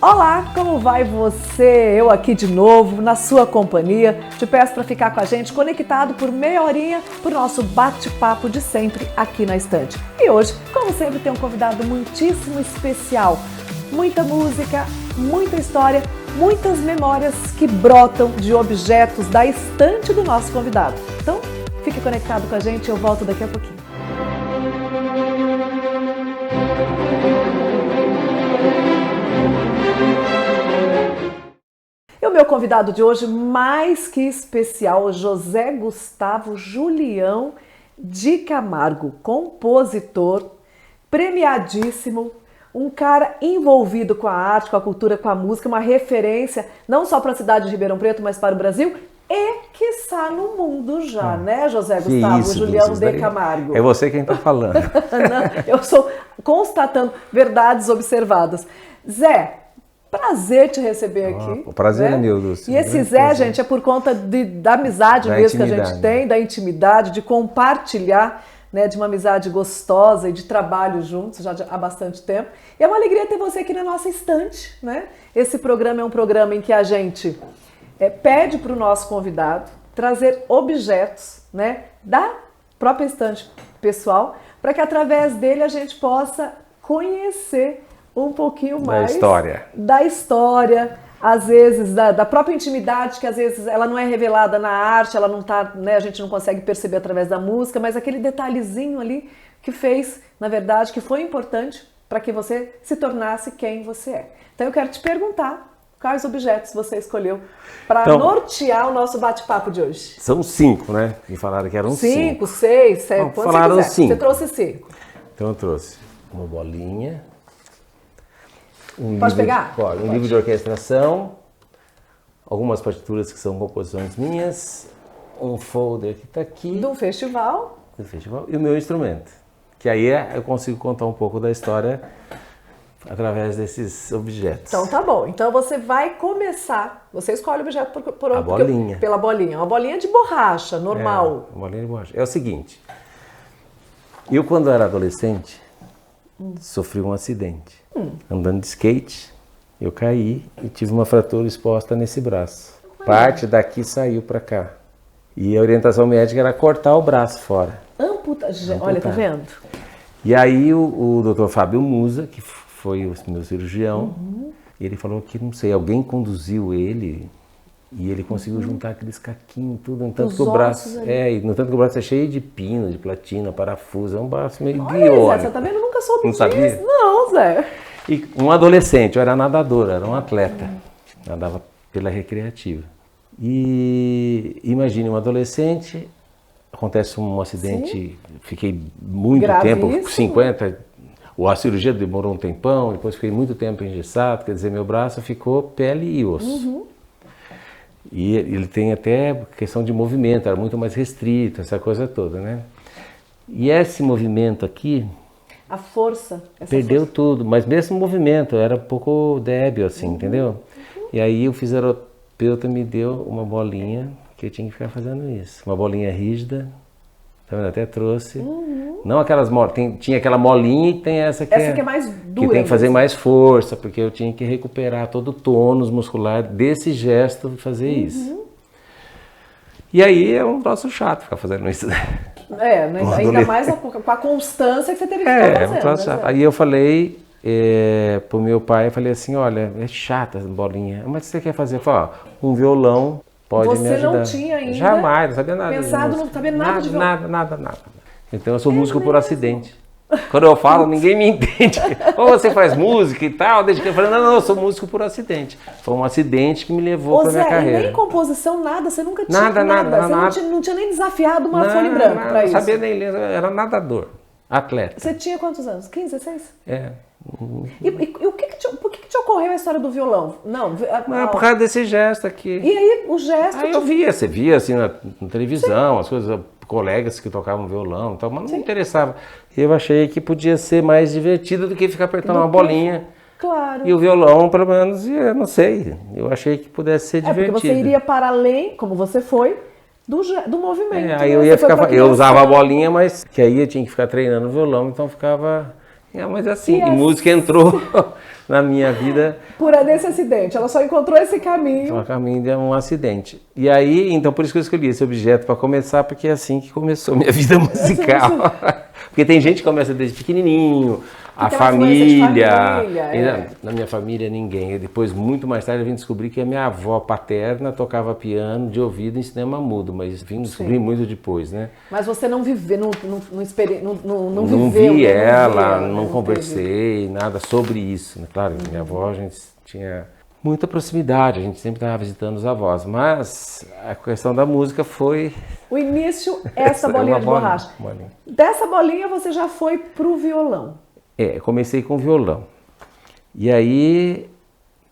Olá, como vai você? Eu aqui de novo, na sua companhia. Te peço para ficar com a gente conectado por meia horinha para o nosso bate-papo de sempre aqui na estante. E hoje, como sempre, tem um convidado muitíssimo especial. Muita música, muita história, muitas memórias que brotam de objetos da estante do nosso convidado. Então, fique conectado com a gente, eu volto daqui a pouquinho. E o meu convidado de hoje, mais que especial, José Gustavo Julião de Camargo, compositor, premiadíssimo, um cara envolvido com a arte, com a cultura, com a música, uma referência não só para a cidade de Ribeirão Preto, mas para o Brasil e, quiçá, no mundo já, né, José Gustavo isso, Julião Dulce, de Camargo? É você quem está falando. Não, eu estou constatando verdades observadas. Zé, prazer te receber aqui. O prazer né? é meu, Dulce. E esse Zé, gente, é por conta da amizade mesmo que a gente tem, da intimidade, de compartilhar, né, de uma amizade gostosa e de trabalho juntos já há bastante tempo. E é uma alegria ter você aqui na nossa estante, né? Esse programa é um programa em que a gente pede para o nosso convidado trazer objetos, né, da própria estante pessoal, para que através dele a gente possa conhecer um pouquinho mais da história, às vezes da própria intimidade, que às vezes ela não é revelada na arte, ela não tá, né, a gente não consegue perceber através da música, mas aquele detalhezinho ali que fez, na verdade, que foi importante para que você se tornasse quem você é. Então eu quero te perguntar quais objetos você escolheu para nortear o nosso bate-papo de hoje. São 5, né? Me falaram que eram 5. 5, 6, 7, quantos falaram você quiser. 5. Você trouxe 5. Então eu trouxe uma bolinha. Pode pegar? Pode. Um livro de orquestração, algumas partituras que são composições minhas, um folder que está aqui. Do festival. E o meu instrumento. Que aí eu consigo contar um pouco da história através desses objetos. Então tá bom. Então você vai começar. Você escolhe o objeto a bolinha. Pela bolinha. Uma bolinha de borracha, normal. Uma bolinha de borracha. É o seguinte. Eu, quando era adolescente, sofri um acidente. Andando de skate, eu caí e tive uma fratura exposta nesse braço. Parte daqui saiu para cá. E a orientação médica era cortar o braço fora. Amputar. Olha, tá vendo? E aí o Dr. Fábio Musa, que foi o meu cirurgião, ele falou que, não sei, alguém conduziu ele e ele conseguiu juntar aqueles caquinhos, tudo, no tanto que o braço no tanto que o braço é cheio de pino, de platina, parafuso, é um braço meio biônico. Zé, você tá vendo? Eu nunca soube disso. Sabia? Não, Zé. E um adolescente, eu era nadador, era um atleta, nadava pela recreativa. E imagine um adolescente, acontece um acidente, fiquei muito tempo, 50, a cirurgia demorou um tempão, depois fiquei muito tempo engessado, quer dizer, meu braço ficou pele e osso. E ele tem até questão de movimento, era muito mais restrito, essa coisa toda, né? E esse movimento aqui... A força. Perdeu tudo, mas mesmo o movimento era um pouco débil, assim, entendeu? E aí o fisioterapeuta me deu uma bolinha que eu tinha que ficar fazendo isso. Uma bolinha rígida, tá vendo? Até trouxe. Não aquelas tinha aquela molinha e tem essa que é mais dura. Que tem que fazer mais força, porque eu tinha que recuperar todo o tônus muscular desse gesto de fazer isso. E aí é um troço chato ficar fazendo isso. Ainda mais com a constância que você teve que ficar fazendo. Né? Aí eu falei pro meu pai, eu falei assim, olha, é chata essa bolinha, mas o que você quer fazer? Eu falei, um violão pode me ajudar. Você não tinha ainda Jamais, não sabia nada. Pensado, não sabia nada de violão? Nada. Então eu sou músico por acidente. Quando eu falo, ninguém me entende. Ou você faz música e tal, desde que eu falei, não, eu sou músico por acidente. Foi um acidente que me levou para minha carreira. E nem composição, nada, você nunca tinha nada. Você não tinha nem desafiado uma folha em branco para isso. Não sabia nem ler, era nadador, atleta. Você tinha quantos anos? 15, 16? É. E por que te ocorreu a história do violão? Não, por causa desse gesto aqui. E aí o gesto... Aí você via assim na televisão, as coisas, colegas que tocavam violão e tal, mas não me interessava. Eu achei que podia ser mais divertido do que ficar apertando uma bolinha. Claro. E o violão, pelo menos, eu não sei, eu achei que pudesse ser divertido. Porque você iria para além, como você foi, do movimento. Aí eu usava a bolinha, mas que aí eu tinha que ficar treinando o violão, então ficava... mas assim, e música entrou na minha vida. Nesse acidente, ela só encontrou esse caminho. O caminho de um acidente. E aí, então por isso que eu escolhi esse objeto para começar, porque é assim que começou minha vida musical. Porque tem gente que começa desde pequenininho, a família. Na minha família, ninguém. E depois, muito mais tarde, eu vim descobrir que a minha avó paterna tocava piano de ouvido em cinema mudo, mas vim descobrir muito depois, né? Mas você não viveu, não vi ela, não conversei nada sobre isso. Né? Claro, minha avó, a gente tinha muita proximidade, a gente sempre estava visitando os avós, mas a questão da música foi... O início, essa bolinha de borracha. Dessa bolinha você já foi pro violão. Comecei com violão. E aí,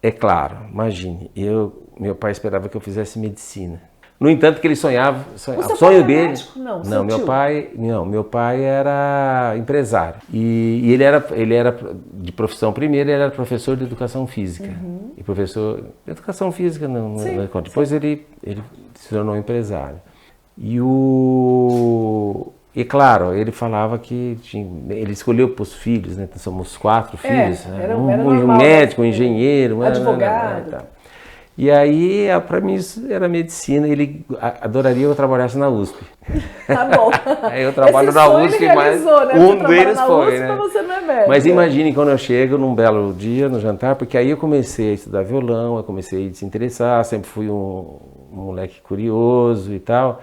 é claro, imagine, meu pai esperava que eu fizesse medicina. No entanto, que ele sonhava, o sonho dele... Médico? Não, meu pai era empresário. E ele era de profissão, primeiro ele era professor de educação física. E professor de educação física, depois ele se tornou empresário. E claro, ele falava que ele escolheu para os filhos, né? Somos 4 filhos, um médico, um engenheiro, advogado. E aí, para mim, isso era medicina, ele adoraria que eu trabalhasse na USP. Tá bom. Eu trabalho na USP, mas um deles foi, né? Você não é médico. Mas imagine quando eu chego num belo dia, no jantar, porque aí eu comecei a estudar violão, eu comecei a se interessar, sempre fui um moleque curioso e tal.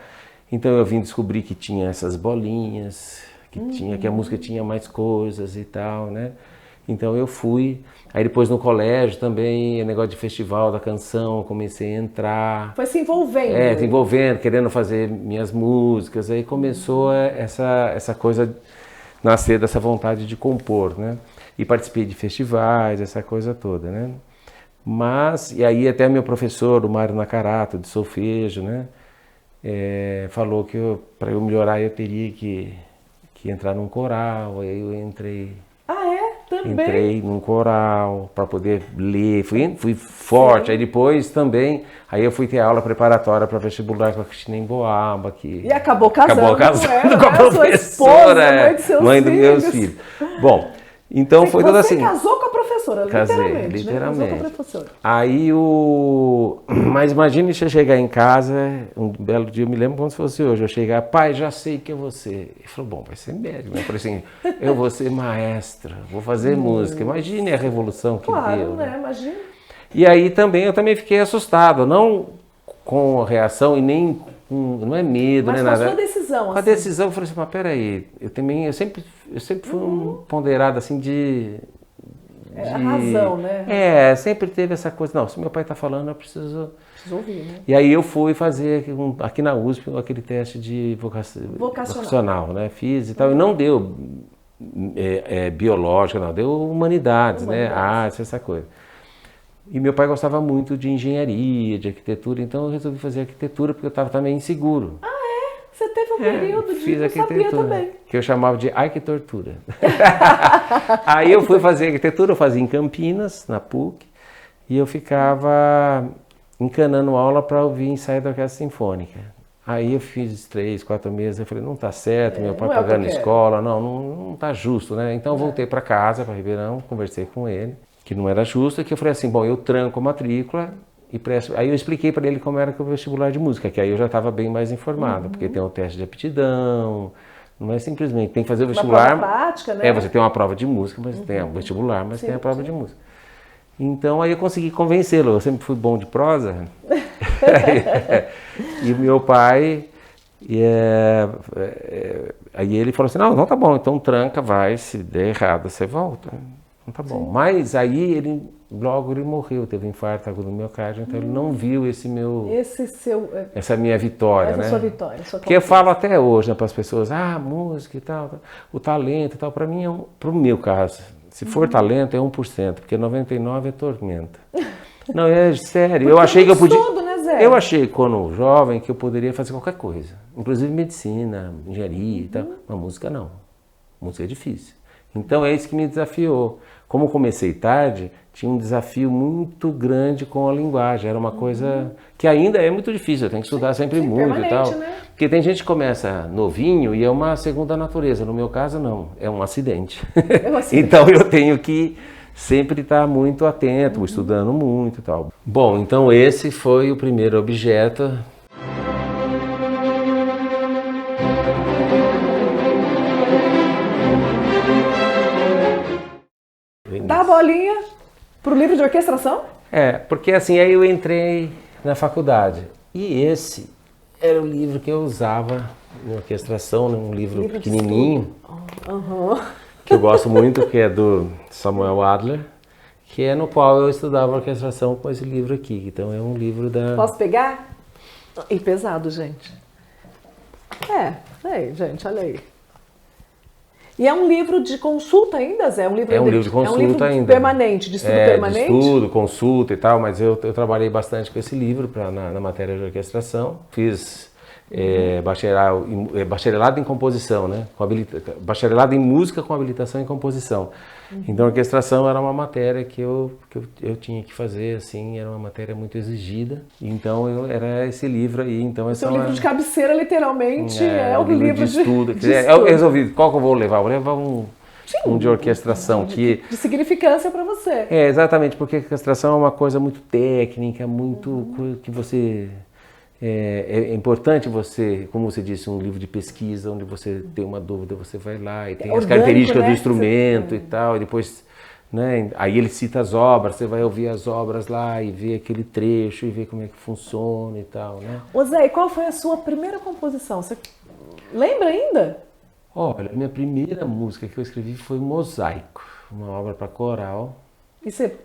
Então eu vim descobrir que tinha essas bolinhas, que a música tinha mais coisas e tal, né? Então eu fui, aí depois no colégio também, negócio de festival da canção, comecei a entrar. Foi se envolvendo. Se envolvendo, querendo fazer minhas músicas, aí começou essa coisa, nascer dessa vontade de compor, né? E participei de festivais, essa coisa toda, né? E aí até meu professor, o Mário Nakarato, de solfejo, né? Falou que para eu melhorar eu teria que entrar num coral, aí eu entrei. Também? Entrei num coral para poder ler, fui forte. Sim. Aí depois também, aí eu fui ter aula preparatória para vestibular com a Cristina Emboaba. E acabou casando com a professora, esposa, mãe dos meus filhos. Bom, então foi tudo assim. Você casou com a professora, literalmente. Literalmente. Né? Casou com a professora. Aí Mas imagine você chegar em casa, um belo dia, eu me lembro como se fosse hoje, eu chegar, pai, já sei que é você. Ele falou, bom, vai ser médico. Eu falei assim, eu vou ser maestra, vou fazer música. Imagine a revolução que deu. Né? Imagina. E aí eu também fiquei assustado, não com a reação e nem com, não é medo, mas nem nada. Mas com a decisão, assim. Com a decisão, eu falei assim, mas peraí, eu sempre fui um ponderado assim de a razão, né? Sempre teve essa coisa, não, se meu pai está falando, eu preciso ouvir, né? E aí eu fui fazer aqui na USP aquele teste de vocacional, né? Fiz e tal, e não deu biológica, não, deu humanidades, né? Artes, essa coisa. E meu pai gostava muito de engenharia, de arquitetura, então eu resolvi fazer arquitetura porque eu estava também inseguro. Você teve um período de fiz arquitetura também. Que eu chamava de arquitetura. Aí eu fui fazer arquitetura, eu fazia em Campinas, na PUC, e eu ficava encanando aula para ouvir ensaio da Orquestra Sinfônica. Aí eu fiz 3, 4 meses, eu falei, não tá certo, meu pai pagando escola, não tá justo, né? Então eu voltei para casa, para Ribeirão, conversei com ele, que não era justo, e que eu falei assim, bom, eu tranco a matrícula, e presto. Aí eu expliquei para ele como era que o vestibular de música, que aí eu já estava bem mais informado, porque tem o teste de aptidão, não é simplesmente, tem que fazer o vestibular. Uma prova prática, né? Você tem uma prova de música, mas tem o vestibular, mas tem a prova de música. Então aí eu consegui convencê-lo, eu sempre fui bom de prosa. E meu pai, aí ele falou assim, não, tá bom, então tranca, vai, se der errado você volta. Não tá bom. Sim. Mas aí logo ele morreu, teve um infarto agudo no miocárdio, então ele não viu essa minha vitória, né? Sua vitória, sua Porque eu falo até hoje, né, para as pessoas, música e tal, o talento e tal, para mim pro meu caso, se for talento é 1%, porque 99% é tormenta. Não, é sério, eu achei que eu podia... Tudo, né, Zé? Eu achei quando jovem que eu poderia fazer qualquer coisa, inclusive medicina, engenharia e tal, mas música não. Música é difícil. Então é isso que me desafiou. Como comecei tarde, tinha um desafio muito grande com a linguagem. Era uma coisa que ainda é muito difícil, eu tenho que estudar sempre muito e tal. Né? Porque tem gente que começa novinho e é uma segunda natureza. No meu caso, não. É um acidente. Então eu tenho que sempre está muito atento, estudando muito e tal. Bom, então esse foi o primeiro objeto. Dá a bolinha pro livro de orquestração? Porque assim, aí eu entrei na faculdade. E esse era o livro que eu usava na orquestração, né? Um livro pequenininho, que eu gosto muito, que é do Samuel Adler, que é no qual eu estudava orquestração com esse livro aqui. Então é um livro da... Posso pegar? E pesado, gente. Aí, gente, olha aí. E é um livro de consulta ainda, Zé? É um livro de consulta ainda. É um livro permanente, de estudo permanente? De estudo, consulta e tal, mas eu trabalhei bastante com esse livro na matéria de orquestração. Fiz bacharelado em composição, né? Bacharelado em música com habilitação em composição. Então a orquestração era uma matéria que eu tinha que fazer, assim, era uma matéria muito exigida. Então era esse livro aí. Então o seu livro de cabeceira, literalmente, é o livro de estudo. Eu resolvi, qual que eu vou levar? Vou levar um de orquestração. De significância para você. Exatamente, porque a orquestração é uma coisa muito técnica, muito que você... É importante você, como você disse, um livro de pesquisa, onde você tem uma dúvida, você vai lá e tem as características, né, do instrumento e tal, e depois, né, aí ele cita as obras, você vai ouvir as obras lá e ver aquele trecho e ver como é que funciona e tal, né? Ô Zé, e qual foi a sua primeira composição? Você lembra ainda? Olha, a minha primeira música que eu escrevi foi Mosaico, uma obra para coral. E você...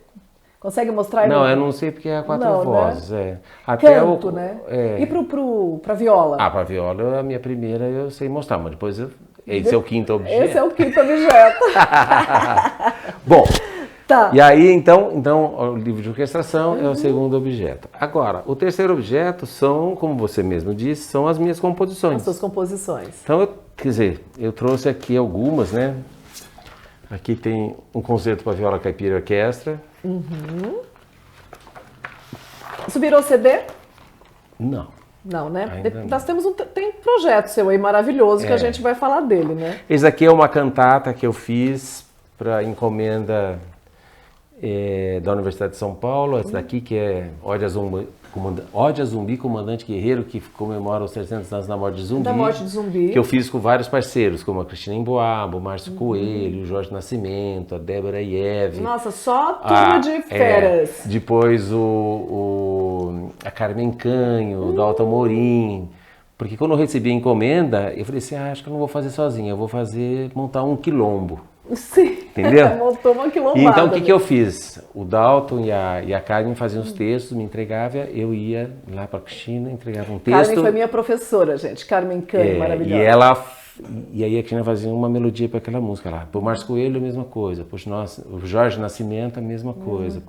consegue mostrar aí? Não, eu não sei porque é a quatro vozes. Né? Até canto, né? E pra viola? Pra viola, a minha primeira eu sei mostrar, mas depois esse é o quinto objeto. Esse é o quinto objeto. Bom, tá. E aí então o livro de orquestração é o segundo objeto. Agora, o terceiro objeto são, como você mesmo disse, são as minhas composições. As suas composições. Então, quer dizer, eu trouxe aqui algumas, né? Aqui tem um concerto para viola caipira e orquestra. Isso virou CD? Não. Não, né? Ainda Nós temos tem um projeto seu aí maravilhoso que a gente vai falar dele, né? Esse aqui é uma cantata que eu fiz para encomenda da Universidade de São Paulo. Essa daqui que é Ode a Zumbi, Comandante Guerreiro, que comemora os 300 anos da morte de Zumbi. Da morte de Zumbi. Que eu fiz com vários parceiros, como a Cristina Emboaba, o Márcio Coelho, o Jorge Nascimento, a Débora Ieve. Nossa, só turma de feras. Depois a Carmen Canho, o Dalton Morim. Porque quando eu recebi a encomenda, eu falei assim, acho que eu não vou fazer sozinho, eu vou montar um quilombo. Sim, entendeu? Montou uma quilombada. Então o que eu fiz? O Dalton e a Carmen faziam os textos, me entregavam, eu ia lá para a Cristina, entregava um texto. Carmen foi minha professora, gente, Carmen Canho, maravilhosa. E aí a Cristina fazia uma melodia para aquela música lá. Pro Márcio Coelho a mesma coisa, o Jorge Nascimento a mesma coisa,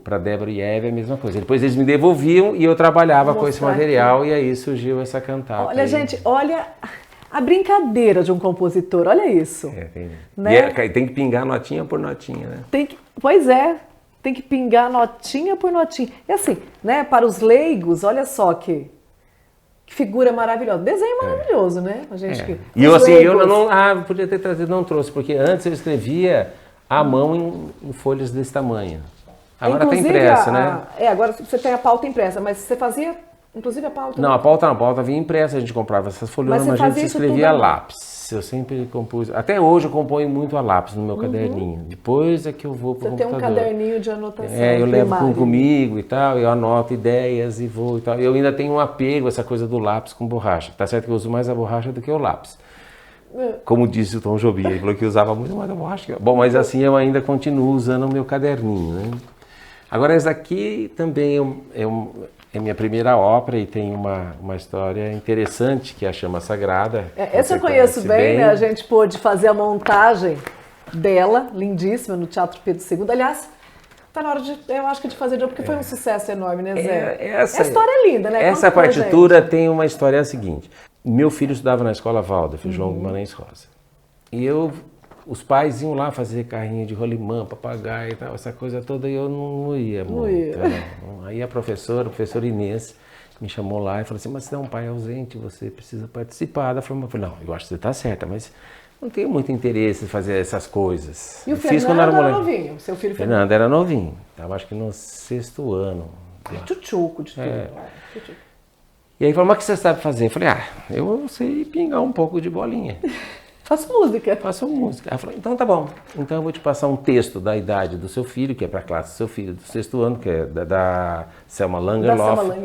para Débora e Eve a mesma coisa. Depois eles me devolviam e eu trabalhava com esse material e aí surgiu essa cantata. Olha, gente, olha... a brincadeira de um compositor, olha isso. Né? Tem que pingar notinha por notinha, né? Pois é, tem que pingar notinha por notinha. E assim, né, para os leigos, olha só que figura maravilhosa. Desenho maravilhoso, né? A gente E eu assim, leigos... eu não podia ter trazido, não trouxe, porque antes eu escrevia à mão em folhas desse tamanho. Agora tá impressa, né? Agora você tem a pauta impressa, mas você fazia... inclusive a pauta? Não, a pauta vinha impressa, a gente comprava essas folhonas, mas a gente escrevia a lápis. Eu sempre compus, até hoje eu componho muito a lápis no meu caderninho. Depois é que eu vou pro computador. Você tem um caderninho de anotação. Eu levo comigo e tal, eu anoto ideias e vou e tal. Eu ainda tenho um apego, essa coisa do lápis com borracha. Tá certo que eu uso mais a borracha do que o lápis. Como disse o Tom Jobim, ele falou que usava muito mais a borracha. Bom, mas assim eu ainda continuo usando o meu caderninho, né? Agora, essa aqui também é minha primeira ópera e tem uma história interessante, que é a Chama Sagrada. Essa eu conheço bem, né? A gente pôde fazer a montagem dela, lindíssima, no Teatro Pedro II. Aliás, tá na hora eu acho que de fazer de novo, porque foi um sucesso enorme, né, Zé? A história é linda, né? Essa partitura tem uma história seguinte. Meu filho estudava na Escola Waldorf, João Guimarães Rosa. E os pais iam lá fazer carrinho de rolimã, papagaio e tal, essa coisa toda, e eu não ia muito. Aí a professora Inês, me chamou lá e falou assim, mas você é um pai ausente, você precisa participar da formação. Eu falei, não, eu acho que você está certa, mas não tenho muito interesse em fazer essas coisas. E o Fernando era novinho, seu filho Fernando era novinho, estava acho que no 6º ano. Tchutchuco de tudo. E aí falou, mas o que você sabe fazer? Eu falei, eu sei pingar um pouco de bolinha. Faço música. Faço música. Ela falou, então tá bom. Então eu vou te passar um texto da idade do seu filho, que é para a classe do seu filho do 6º ano, que é da Selma Lagerlof.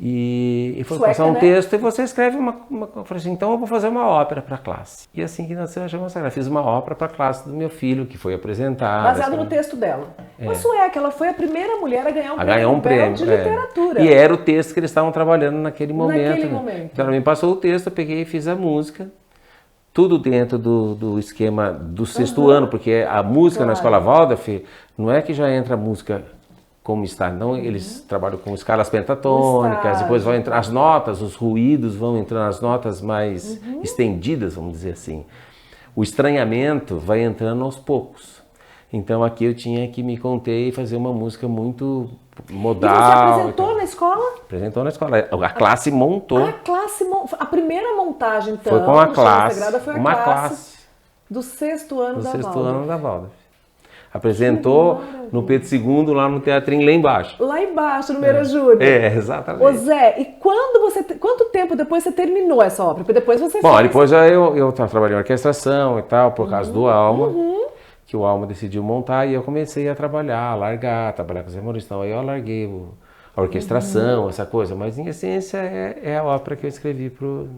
E foi passar um texto e você escreve eu falei assim, então eu vou fazer uma ópera para a classe. E assim que nasceu a Chama Sagrada. Fiz uma ópera para a classe do meu filho, que foi apresentada. Baseado no texto dela. Uma sueca, ela foi a primeira mulher a ganhar um prêmio de literatura. E era o texto que eles estavam trabalhando naquele momento. Então ela me passou o texto, eu peguei e fiz a música. Tudo dentro do esquema do 6º ano, porque a música na Escola Waldorf não é que já entra a música como está. Então eles trabalham com escalas pentatônicas, depois vão entrar as notas, os ruídos vão entrando as notas mais estendidas, vamos dizer assim. O estranhamento vai entrando aos poucos. Então aqui eu tinha que me conter e fazer uma música muito modal. E você apresentou na escola? Apresentou na escola. A classe montou. A primeira montagem, então, foi com a classe. Sagrada foi uma classe do 6º ano da Waldorf. Do 6º ano da Waldorf. Apresentou no Pedro II, lá no teatrinho lá embaixo. Lá embaixo, no Meira Júnior. Exatamente. Ô Zé, e quanto tempo depois você terminou essa ópera? Porque depois você fez... depois eu trabalhei em orquestração e tal, por causa do Alma, que o Alma decidiu montar, e eu comecei a trabalhar com os humoristas. Então aí eu larguei a orquestração, essa coisa, mas em essência é a ópera que eu escrevi pro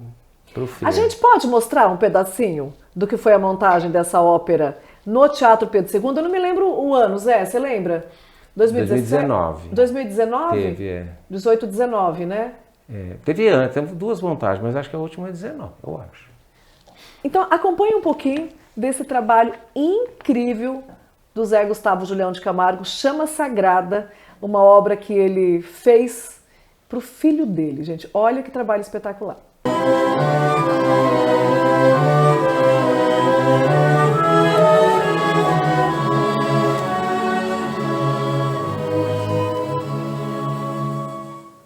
filho. A gente pode mostrar um pedacinho do que foi a montagem dessa ópera no Teatro Pedro II? Eu não me lembro o ano, Zé, você lembra? 2019. 2019? Teve, 18, 19, né? Teve antes, teve 2 montagens, mas acho que a última é 19, eu acho. Então acompanhe um pouquinho desse trabalho incrível do Zé Gustavo Julião de Camargo, Chama Sagrada, uma obra que ele fez para o filho dele, gente. Olha que trabalho espetacular.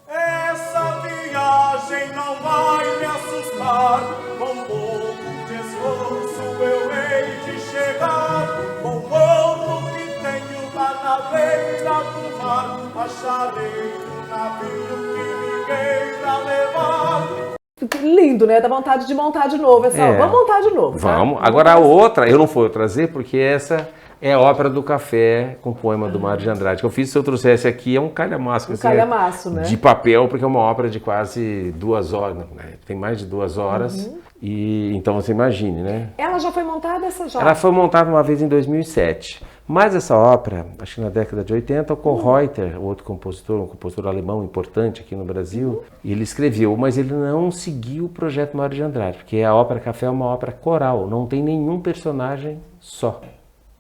Essa viagem não vai me assustar, com pouco de esforço eu hei de chegar, com o ouro que tenho lá na beira do mar, acharei um navio que me queira levar. Lindo, né? Dá vontade de montar de novo essa obra. Vamos montar de novo. Tá? Vamos. Agora a outra, eu não vou trazer, porque essa é a Ópera do Café, com poema do Mário de Andrade. Que eu fiz, se eu trouxesse aqui, é um calhamaço. Um calhamaço, né? De papel, porque é uma ópera de quase 2 horas, né? Tem mais de 2 horas. E então você imagine, né? Ela já foi montada, essa já? Ela foi montada uma vez em 2007. Mas essa ópera, acho que na década de 80, o Kohreuter, outro compositor, um compositor alemão importante aqui no Brasil, ele escreveu, mas ele não seguiu o projeto Mário de Andrade, porque a Ópera Café é uma ópera coral, não tem nenhum personagem só.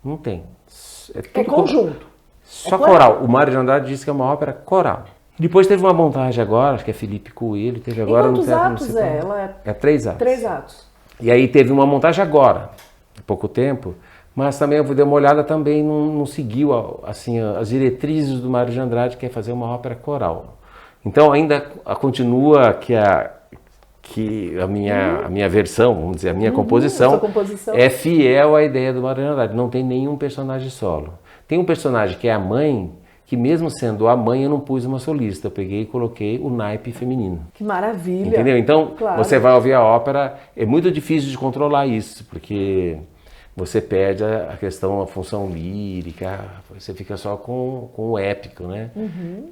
Não tem. É conjunto. Só coral. O Mário de Andrade disse que é uma ópera coral. Depois teve uma montagem agora, acho que é Felipe Coelho, teve agora no Teatro Municipal. Quantos atos é? É 3 atos. 3 atos. E aí teve uma montagem agora, há pouco tempo, mas também eu dei uma olhada, também não seguiu assim, as diretrizes do Mário de Andrade, que é fazer uma ópera coral. Então ainda continua que a minha versão, vamos dizer, a minha composição é fiel à ideia do Mário de Andrade. Não tem nenhum personagem solo. Tem um personagem que é a mãe, que mesmo sendo a mãe eu não pus uma solista. Eu peguei e coloquei o naipe feminino. Que maravilha! Entendeu? Então você vai ouvir a ópera, é muito difícil de controlar isso, porque você perde a questão, a função lírica, você fica só com o épico, né?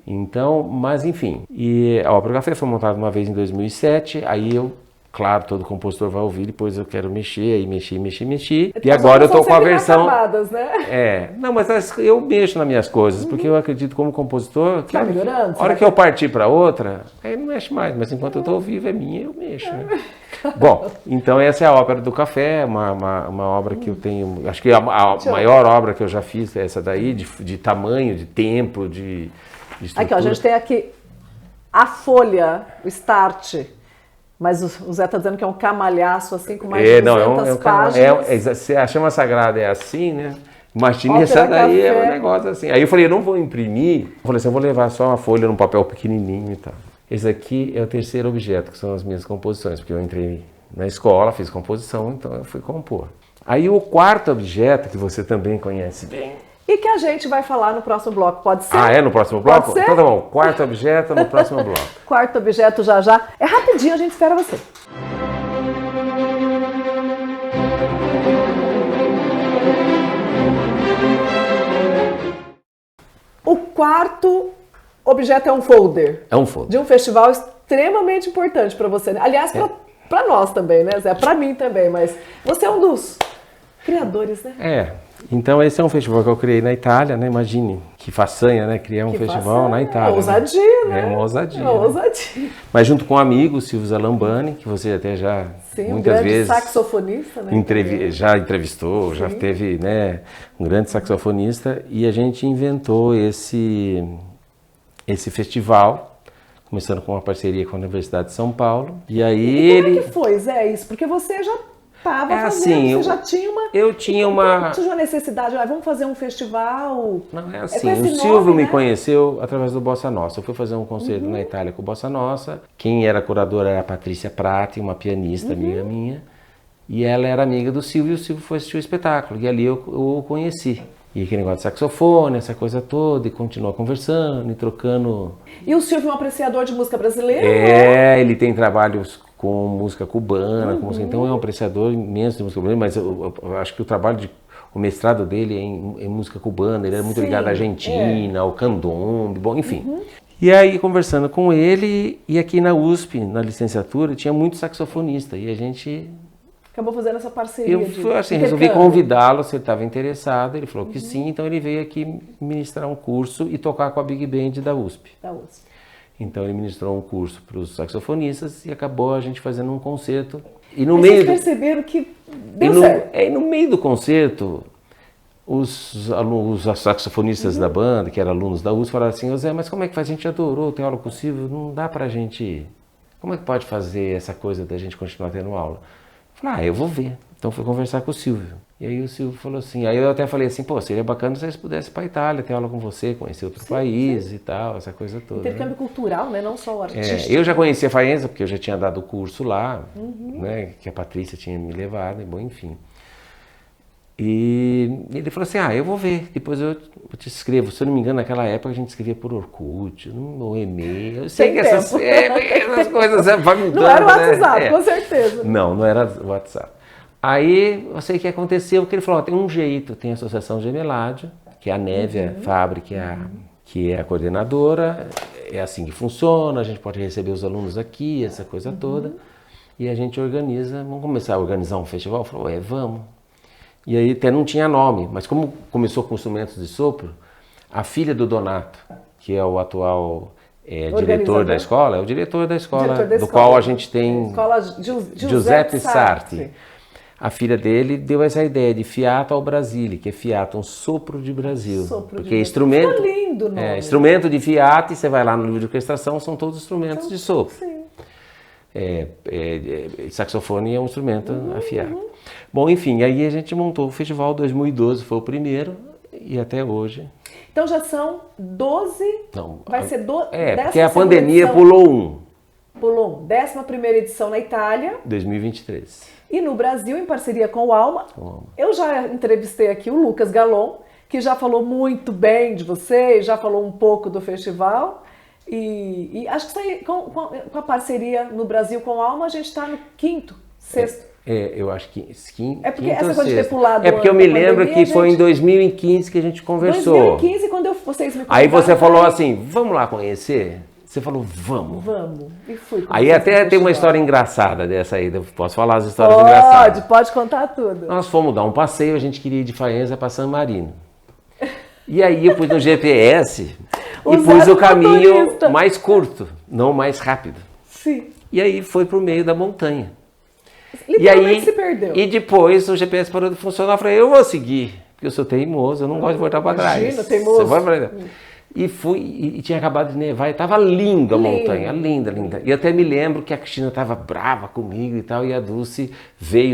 Então, mas enfim. E a Ópera Café foi montada uma vez em 2007, aí eu, claro, todo compositor vai ouvir, depois eu quero mexer, aí mexi. E agora eu tô com a versão... Acabadas, né? Não, mas eu mexo nas minhas coisas, porque eu acredito como compositor... Que vai melhorando. A hora que eu partir para outra, aí não mexe mais, mas enquanto eu tô vivo é minha, eu mexo, né? Bom, então essa é a Ópera do Café, uma obra que eu tenho, acho que a maior obra que eu já fiz é essa daí, de tamanho, de tempo, de estrutura. Aqui, ó, a gente tem aqui a folha, o start, mas o Zé tá dizendo que é um camalhaço, assim, com mais de 200 páginas. A Chama Sagrada é assim, né? Imagina, essa daí é um negócio assim. Aí eu falei, eu não vou imprimir, eu falei assim, eu vou levar só uma folha num papel pequenininho e tal. Esse aqui é o terceiro objeto, que são as minhas composições, porque eu entrei na escola, fiz composição, então eu fui compor. Aí o quarto objeto, que você também conhece bem. E que a gente vai falar no próximo bloco, pode ser? Ah, é no próximo bloco? Pode ser? Então tá bom, quarto objeto no próximo bloco. Quarto objeto já já. É rapidinho, a gente espera você. O quarto objeto é um folder. É um folder. De um festival extremamente importante para você. Aliás, para nós também, né, Zé? Para mim também, mas você é um dos criadores, né? Então esse é um festival que eu criei na Itália, né? Imagine que façanha, né? Criar um festival na Itália. É ousadia, né? É uma ousadia. É uma ousadia. Mas junto com um amigo, Silvio Zalambani, que você até já muitas vezes saxofonista, né? Já entrevistou, Sim. já teve, né, um grande saxofonista, e a gente inventou esse festival, começando com uma parceria com a Universidade de São Paulo. E aí como é que foi, Zé, isso? Porque você já estava fazendo, assim, você já tinha uma... Eu tinha uma... Tinha uma necessidade, vamos fazer um festival... Não, é assim, com esse o Silvio nome, me né? conheceu através do Bossa Nossa. Eu fui fazer um concerto na Itália com o Bossa Nossa. Quem era curadora era a Patrícia Prati, uma pianista amiga minha. E ela era amiga do Silvio, e o Silvio foi assistir o espetáculo. E ali eu o conheci. E aquele negócio de saxofone, essa coisa toda, e continuou conversando e trocando. E o Silvio é um apreciador de música brasileira? Ele tem trabalhos com música cubana, com música, então é um apreciador imenso de música brasileira, mas eu acho que o mestrado dele é em música cubana, ele era muito ligado à Argentina, ao candombe, bom, enfim. E aí, conversando com ele, e aqui na USP, na licenciatura, tinha muito saxofonista, e a gente... Acabou fazendo essa parceria. Eu resolvi convidá-lo, se ele estava interessado, ele falou que sim, então ele veio aqui ministrar um curso e tocar com a Big Band da USP. Então ele ministrou um curso para os saxofonistas e acabou a gente fazendo um concerto. E no meio vocês perceberam que deu certo. E no meio do concerto, os saxofonistas da banda, que eram alunos da USP, falaram assim: Zé, mas como é que faz? A gente adorou ter aula com o Silvio, não dá pra gente... Como é que pode fazer essa coisa da gente continuar tendo aula? Eu falei, eu vou ver. Então fui conversar com o Silvio. E aí o Silvio falou assim, aí eu até falei assim, seria bacana se vocês pudessem ir para a Itália, ter aula com você, conhecer outro país e tal, essa coisa toda. Intercâmbio cultural, né? Não só o artístico. Eu já conhecia a Faenza, porque eu já tinha dado o curso lá, né? Que a Patrícia tinha me levado, e bom, enfim. E ele falou assim, eu vou ver, depois eu te escrevo. Se eu não me engano, naquela época a gente escrevia por Orkut, no e-mail. Eu sei que essas coisas vai mudando. Não era o WhatsApp, com certeza. Não era o WhatsApp. Aí eu sei o que aconteceu, porque ele falou, tem um jeito, tem a Associação Gemeládio, que é a Névia Fabre, que é a coordenadora, é assim que funciona, a gente pode receber os alunos aqui, essa coisa toda, e a gente organiza, vamos começar a organizar um festival? Falou, vamos. E aí até não tinha nome, mas como começou com instrumentos de sopro, a filha do Donato, que é o atual diretor da escola, é o diretor da escola, do qual a gente tem escola Giuseppe Sarti. A filha dele deu essa ideia de Fiato ao Brasile, que é Fiato, um sopro de Brasil. Porque instrumento, lindo nome. Instrumento de Fiat, e você vai lá no livro de orquestração, são todos instrumentos de sopro. Sim. Saxofone é um instrumento afiado. Bom, enfim, aí a gente montou o festival 2012, foi o primeiro, e até hoje. Então já são 12, vai ser 12. Porque a pandemia pulou um. Pulou um. 11ª edição na Itália. 2023. E no Brasil, em parceria com o Alma. Eu já entrevistei aqui o Lucas Galon, que já falou muito bem de você, já falou um pouco do festival. E acho que com a parceria no Brasil com o Alma, a gente está no 5º, 6º. Eu acho que é porque essa coisa de ter pulado. É porque eu me lembro que foi em 2015 que a gente conversou. 2015, quando vocês me convidaram. Aí você falou assim, vamos lá conhecer? Você falou, vamos. Vamos. E fui. Aí até tem uma história engraçada dessa aí. Eu posso falar as histórias engraçadas? Pode contar tudo. Nós fomos dar um passeio, a gente queria ir de Faenza para San Marino. E aí eu pus no GPS e pus o caminho mais curto, não mais rápido. Sim. E aí foi pro meio da montanha. Literalmente se perdeu. E depois o GPS parou de funcionar. Eu falei, eu vou seguir, porque eu sou teimoso, eu não gosto de voltar para trás. Imagina, teimoso. E fui, e tinha acabado de nevar, e estava linda a montanha, linda, linda. E até me lembro que a Cristina estava brava comigo e tal, e a Dulce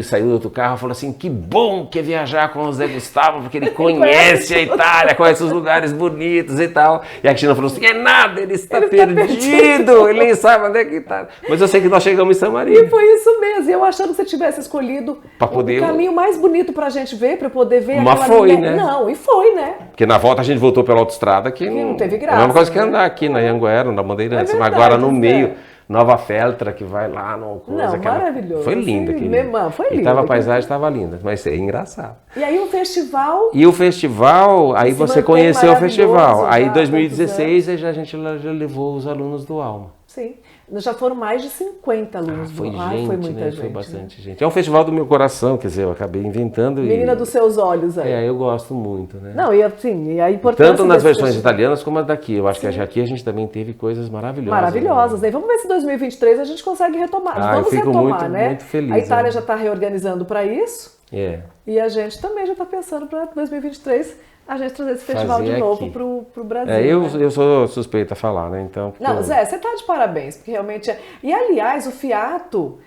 saiu do outro carro e falou assim, que bom que é viajar com o Zé Gustavo, porque ele conhece a Itália, conhece os lugares bonitos e tal. E a Cristina falou assim, é nada, ele está perdido, ele nem sabe onde é que está. Mas eu sei que nós chegamos em São Maria. E foi isso mesmo, e eu achando que você tivesse escolhido o caminho mais bonito pra gente ver, pra poder ver Mas foi, né? Não, e foi, né? Porque na volta a gente voltou pela autoestrada que não teve graça. É a mesma coisa que andar aqui na Anhanguera, na Bandeirantes. Mas agora no meio, Nova Feltra, que vai lá no coisa. Não, maravilhoso. Foi lindo aquele. Foi lindo. A paisagem estava linda, mas é engraçado. E aí o festival... E o festival, aí você conheceu o festival. Aí em 2016 a gente já levou os alunos do Alma. Sim. Já foram mais de 50 alunos. Foi foi muita gente. Foi bastante gente. É um festival do meu coração, quer dizer, eu acabei inventando. Menina dos seus olhos aí. Eu gosto muito, né? Não, e assim, e a importância... Tanto nas versões italianas como a daqui. Eu acho que aqui a gente também teve coisas maravilhosas. Maravilhosas. Né? Vamos ver se em 2023 a gente consegue retomar. Vamos retomar, né? Muito feliz. A Itália já está reorganizando para isso. É. E a gente também já está pensando para 2023 a gente trazer esse festival de novo para o Brasil. Eu sou suspeita a falar, né? Então, não, Zé, você está de parabéns, porque realmente... E, aliás, o Fiato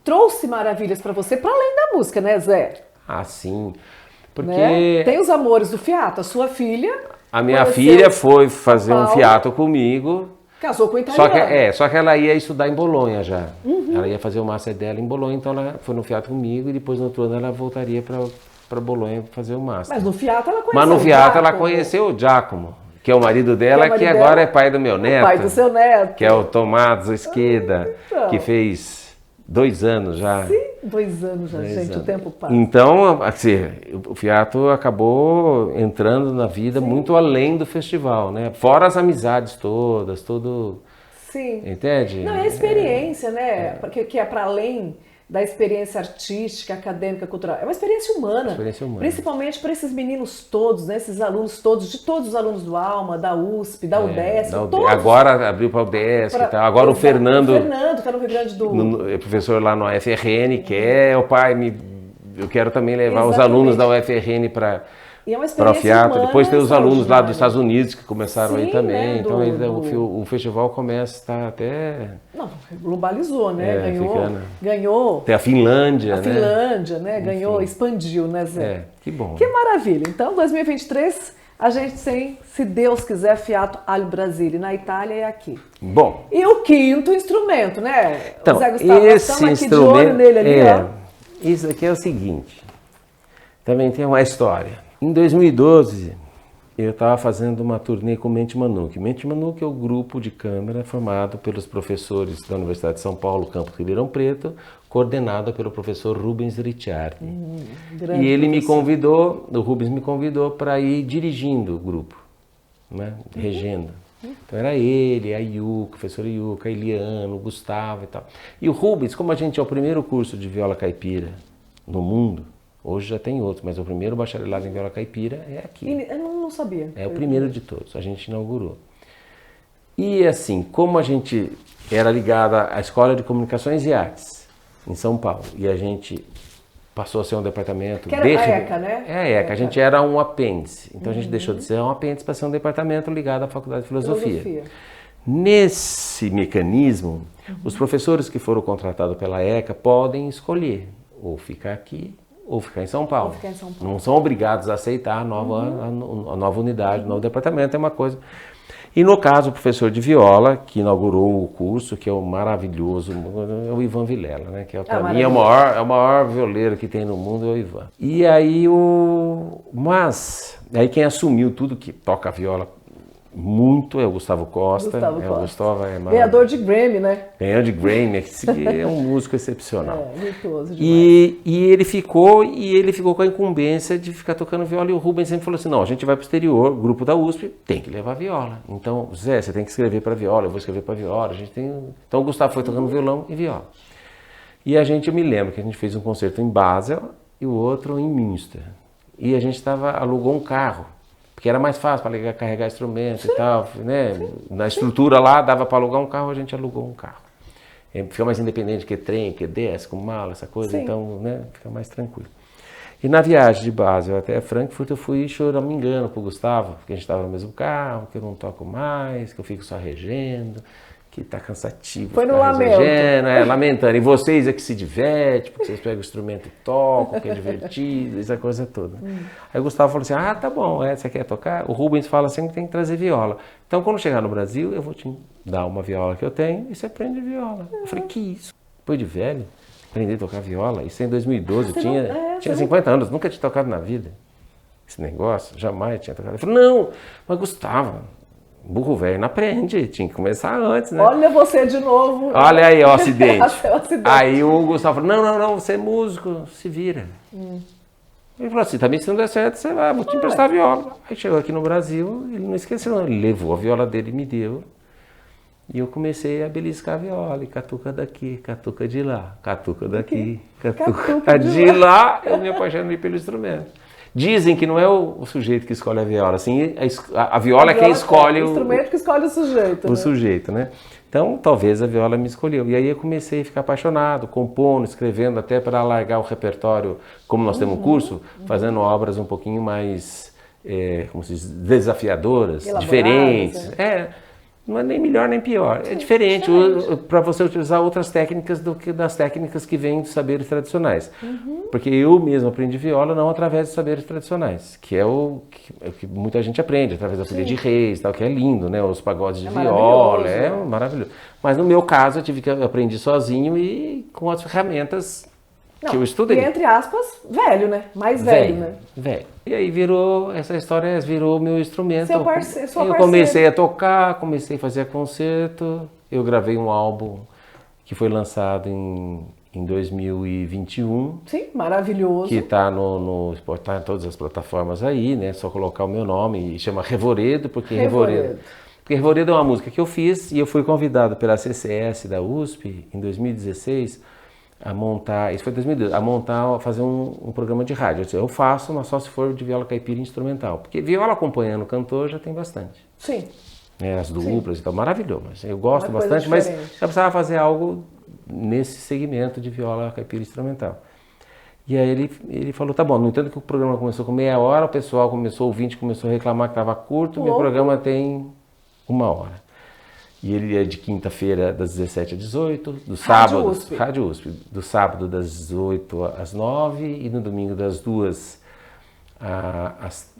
trouxe maravilhas para você, para além da música, né, Zé? Ah, sim. Porque... Né? Tem os amores do Fiato, a sua filha... A minha filha foi fazer um Fiato comigo... Casou com o italiano. Só que ela ia estudar em Bolonha já. Ela ia fazer o master dela em Bolonha, então ela foi no Fiato comigo e depois no outro ano ela voltaria para Bolonha fazer o master. Mas no Fiato ela conheceu ela conheceu o Giacomo, que é o marido dela, que agora é pai do meu neto. Pai do seu neto. Que é o Tommaso Scheda, que fez 2 anos já. Sim, 2 anos já, gente, o tempo passa. Então, assim, o Fiato acabou entrando na vida muito além do festival, né? Fora as amizades todas, tudo... Sim. Entende? Não, é a experiência, né? Porque que é para além da experiência artística, acadêmica, cultural. É uma experiência humana. Principalmente para esses meninos todos, né? Esses alunos todos, de todos os alunos do Alma, da USP, da UDESC, todos. Agora abriu para a UDESC e tal. Agora o Fernando... O Fernando está no Rio Grande do... É professor lá no UFRN, que é o pai... Eu quero também levar os alunos da UFRN para... E é uma experiência o Fiato. humana, depois tem os alunos lá dos Estados Unidos que começaram aí também. Né, então o festival começa, está até... Não, globalizou, né? Ganhou. Tem a Finlândia, né? A Finlândia, né? Ganhou, expandiu, né, Zé? Que bom. Que maravilha. Então, 2023, a gente tem, se Deus quiser, Fiato al Brasile, na Itália e aqui. Bom. E o 5º instrumento, né? Então, o Zé Gustavo, esse aqui instrumento, de olho nele ali, ó. Isso aqui é o seguinte, também tem uma história. Em 2012, eu estava fazendo uma turnê com Mente Manuque. Mente Manuque é o grupo de câmara formado pelos professores da Universidade de São Paulo, Campus Ribeirão Preto, coordenado pelo professor Rubens Ricciardi. E ele me convidou, o Rubens me convidou para ir dirigindo o grupo, né? Regendo. Então era ele, a Yuka, a professora Yuka, a Eliana, o Gustavo e tal. E o Rubens, como a gente é o primeiro curso de viola caipira no mundo, hoje já tem outros, mas o primeiro bacharelado em viola caipira é aqui. Eu não sabia. É o primeiro de todos, a gente inaugurou. E assim, como a gente era ligada à Escola de Comunicações e Artes, em São Paulo, e a gente passou a ser um departamento... Que era a ECA, né? É a ECA, a gente era um apêndice. Então a gente deixou de ser um apêndice para ser um departamento ligado à Faculdade de Filosofia. Nesse mecanismo, os professores que foram contratados pela ECA podem escolher ou ficar aqui ou ficar em São Paulo. Não são obrigados a aceitar a nova unidade, o novo departamento, é uma coisa. E no caso, o professor de viola, que inaugurou o curso, que é o maravilhoso, é o Ivan Vilela, né? Que para mim é o maior violeiro que tem no mundo, é o Ivan. E aí aí quem assumiu tudo que toca viola muito é o Gustavo Costa. O Gustavo é ganhador de Grammy, né? Ganhador de Grammy, é um músico excepcional. Virtuoso demais. E ele ficou com a incumbência de ficar tocando viola, e o Rubens sempre falou assim, não, a gente vai para o exterior, grupo da USP, tem que levar viola. Então, Zé, você tem que escrever para viola, eu vou escrever para viola. Então o Gustavo foi tocando violão e viola. E eu me lembro que a gente fez um concerto em Basel e o outro em Münster. E a gente alugou um carro, porque era mais fácil para carregar instrumento e tal, né? Na estrutura lá dava para alugar um carro, a gente alugou um carro. Fica mais independente que trem, que desce, com mala, essa coisa, então, né, fica mais tranquilo. E na viagem de base, eu até Frankfurt, eu fui choramingando com o Gustavo, porque a gente estava no mesmo carro, que eu não toco mais, que eu fico só regendo, que tá cansativo. Foi no lamento. Lamentando. E vocês é que se divertem, porque vocês pegam o instrumento e tocam, que é divertido, essa coisa toda. Aí o Gustavo falou assim, tá bom, você quer tocar? O Rubens fala sempre que tem que trazer viola. Então quando chegar no Brasil, eu vou te dar uma viola que eu tenho e você aprende viola. Eu falei, que isso? Depois de velho? Aprender a tocar viola, isso é em 2012, eu tinha 50 anos, nunca tinha tocado na vida. Esse negócio, jamais tinha tocado. Eu falei, não, mas Gustavo, burro velho não aprende, tinha que começar antes, né? Olha você de novo. Olha aí, ó, o acidente. Aí o Gustavo falou, não, você é músico, se vira. Ele falou assim, também se não der certo, você vai, vou te emprestar a viola. Aí chegou aqui no Brasil, ele não esqueceu não, ele levou a viola dele e me deu. E eu comecei a beliscar a viola, e catuca daqui, catuca de lá, catuca daqui, catuca de lá. Eu me apaixonei pelo instrumento. Dizem que não é o sujeito que escolhe a viola, assim, a viola é quem escolhe o instrumento que escolhe o sujeito. O sujeito, né? Então, talvez a viola me escolheu. E aí eu comecei a ficar apaixonado, compondo, escrevendo, até para alargar o repertório, como nós temos um curso, fazendo obras um pouquinho mais, como se diz, desafiadoras, diferentes. Não é nem melhor nem pior, é diferente para você utilizar outras técnicas do que das técnicas que vêm dos saberes tradicionais. Porque eu mesmo aprendi viola não através dos saberes tradicionais, que é o que muita gente aprende, através da folia de reis, tal, que é lindo, né? Os pagodes de viola, é maravilhoso. Mas no meu caso eu aprendi sozinho e com as ferramentas que eu estudei. E entre aspas, velho, né? Mais velho, né? Velho. E aí essa história virou meu instrumento. Seu parceiro. Eu comecei a tocar, comecei a fazer concerto. Eu gravei um álbum que foi lançado em 2021. Sim, maravilhoso. Que está tá em todas as plataformas aí, né? Só colocar o meu nome e chama Revoredo, porque Revoredo é uma música que eu fiz e eu fui convidado pela CCS da USP em 2016 a montar, isso foi 2012, a fazer um programa de rádio. Eu faço, mas só se for de viola caipira instrumental, porque viola acompanhando o cantor já tem bastante. Sim. As duplas e tal, maravilhoso. Eu gosto bastante, mas eu precisava fazer algo nesse segmento de viola caipira instrumental. E aí ele falou, tá bom, no entanto que o programa começou com meia hora, o ouvinte começou a reclamar que estava curto, meu programa tem 1 hora. E ele é de quinta-feira das 17 às 18, do sábado, Rádio USP, do sábado das 8 às 9 e no domingo das 2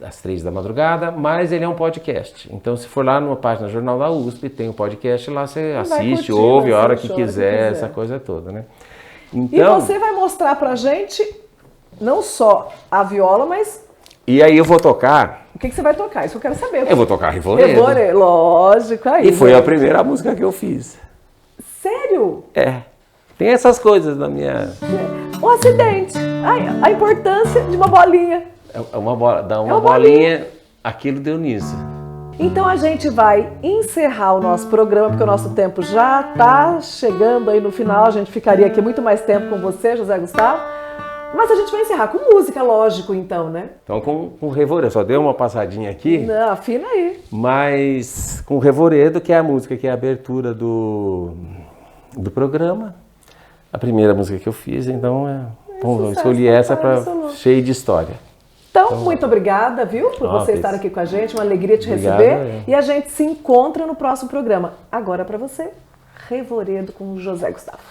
às 3 da madrugada, mas ele é um podcast. Então se for lá numa página Jornal da USP, tem um podcast lá, você assiste, ouve a hora que quiser, essa coisa toda, né? Então, e você vai mostrar pra gente não só a viola, mas... E aí eu vou tocar... O que você vai tocar? Isso eu quero saber. Eu vou tocar Revoredo. Lógico, aí. E foi a primeira música que eu fiz. Sério? Tem essas coisas na minha... Um acidente. A importância de uma bolinha. Dar uma bolinha, aquilo deu nisso. Então a gente vai encerrar o nosso programa, porque o nosso tempo já está chegando aí no final. A gente ficaria aqui muito mais tempo com você, José Gustavo. Mas a gente vai encerrar com música, lógico, então, né? Então com Revoredo, só deu uma passadinha aqui. Não, afina aí. Mas com Revoredo, que é a música que é a abertura do programa. A primeira música que eu fiz, então eu escolhi essa para cheio de história. Então, muito obrigada, viu, por você estar aqui com a gente. Uma alegria te receber. E a gente se encontra no próximo programa. Agora para você, Revoredo com José Gustavo.